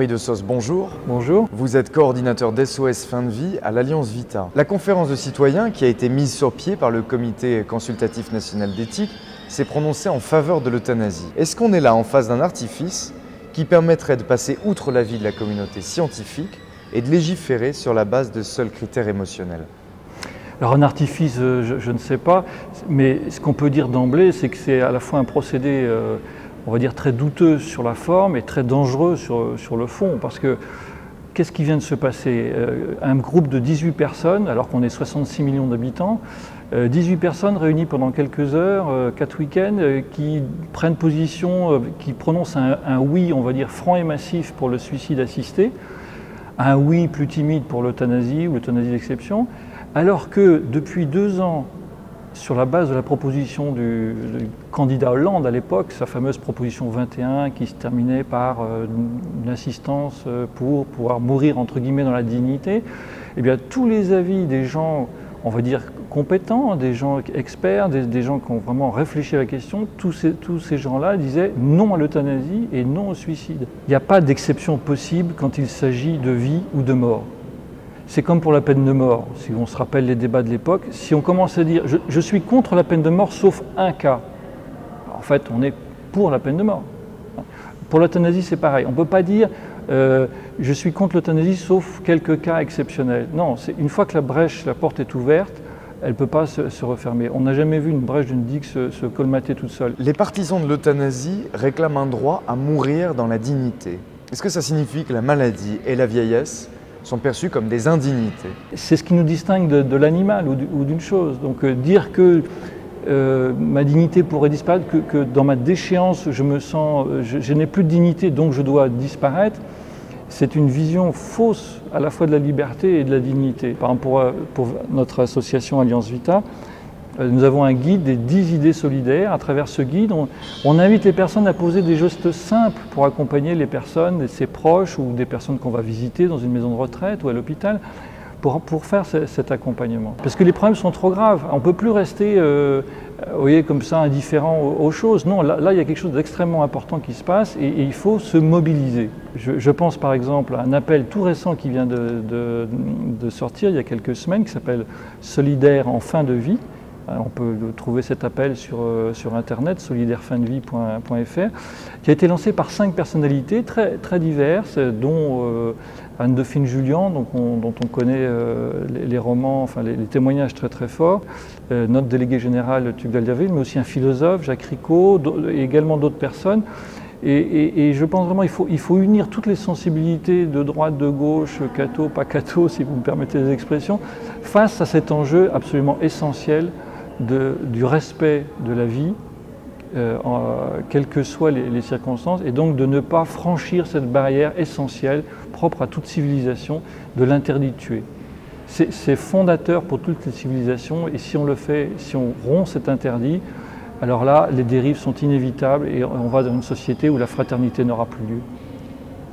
Henri de Sauce, bonjour. Bonjour. Vous êtes coordinateur d'SOS Fin de Vie à l'Alliance Vita. La conférence de citoyens qui a été mise sur pied par le Comité consultatif national d'éthique s'est prononcée en faveur de l'euthanasie. Est-ce qu'on est là en face d'un artifice qui permettrait de passer outre l'avis de la communauté scientifique et de légiférer sur la base de seuls critères émotionnels? Alors un artifice, je ne sais pas, mais ce qu'on peut dire d'emblée, c'est que c'est à la fois un procédé, on va dire, très douteux sur la forme et très dangereux sur le fond, parce que qu'est-ce qui vient de se passer? Un groupe de 18 personnes, alors qu'on est 66 millions d'habitants, 18 personnes réunies pendant quelques heures, 4 week-ends, qui prennent position, qui prononcent un oui, on va dire, franc et massif pour le suicide assisté, un oui plus timide pour l'euthanasie ou l'euthanasie d'exception, alors que depuis 2 ans, sur la base de la proposition du candidat Hollande à l'époque, sa fameuse proposition 21 qui se terminait par une assistance pour pouvoir mourir entre guillemets dans la dignité, eh bien tous les avis des gens, on va dire compétents, des gens experts, des gens qui ont vraiment réfléchi à la question, tous ces gens-là disaient non à l'euthanasie et non au suicide. Il n'y a pas d'exception possible quand il s'agit de vie ou de mort. C'est comme pour la peine de mort, si on se rappelle les débats de l'époque, si on commence à dire je suis contre la peine de mort sauf un cas, en fait on est pour la peine de mort. Pour l'euthanasie c'est pareil, on ne peut pas dire je suis contre l'euthanasie sauf quelques cas exceptionnels. Non, une fois que la porte est ouverte, elle ne peut pas se refermer. On n'a jamais vu une brèche d'une digue se colmater toute seule. Les partisans de l'euthanasie réclament un droit à mourir dans la dignité. Est-ce que ça signifie que la maladie et la vieillesse sont perçus comme des indignités? C'est ce qui nous distingue de l'animal ou d'une chose. Donc dire que ma dignité pourrait disparaître, que dans ma déchéance je n'ai plus de dignité donc je dois disparaître, c'est une vision fausse à la fois de la liberté et de la dignité. Par exemple pour notre association Alliance Vita, nous avons un guide des 10 idées solidaires. À travers ce guide, on invite les personnes à poser des gestes simples pour accompagner les personnes, ses proches ou des personnes qu'on va visiter dans une maison de retraite ou à l'hôpital pour faire cet accompagnement. Parce que les problèmes sont trop graves. On ne peut plus rester vous voyez, comme ça indifférent aux choses. Non, là il y a quelque chose d'extrêmement important qui se passe et il faut se mobiliser. Je pense par exemple à un appel tout récent qui vient de sortir il y a quelques semaines qui s'appelle « Solidaire en fin de vie ». On peut trouver cet appel sur internet, solidairefindevie.fr, qui a été lancé par 5 personnalités très diverses, dont Anne-Dauphine Jullian, dont on connaît les romans, enfin les témoignages très forts, notre délégué général Tugdual Derville, mais aussi un philosophe, Jacques Ricot, et également d'autres personnes. Et je pense vraiment qu'il faut unir toutes les sensibilités de droite, de gauche, catho, pas catho, si vous me permettez les expressions, face à cet enjeu absolument essentiel du respect de la vie, quelles que soient les circonstances, et donc de ne pas franchir cette barrière essentielle, propre à toute civilisation, de l'interdit de tuer. C'est fondateur pour toutes les civilisations, et si on le fait, si on rompt cet interdit, alors là, les dérives sont inévitables et on va dans une société où la fraternité n'aura plus lieu.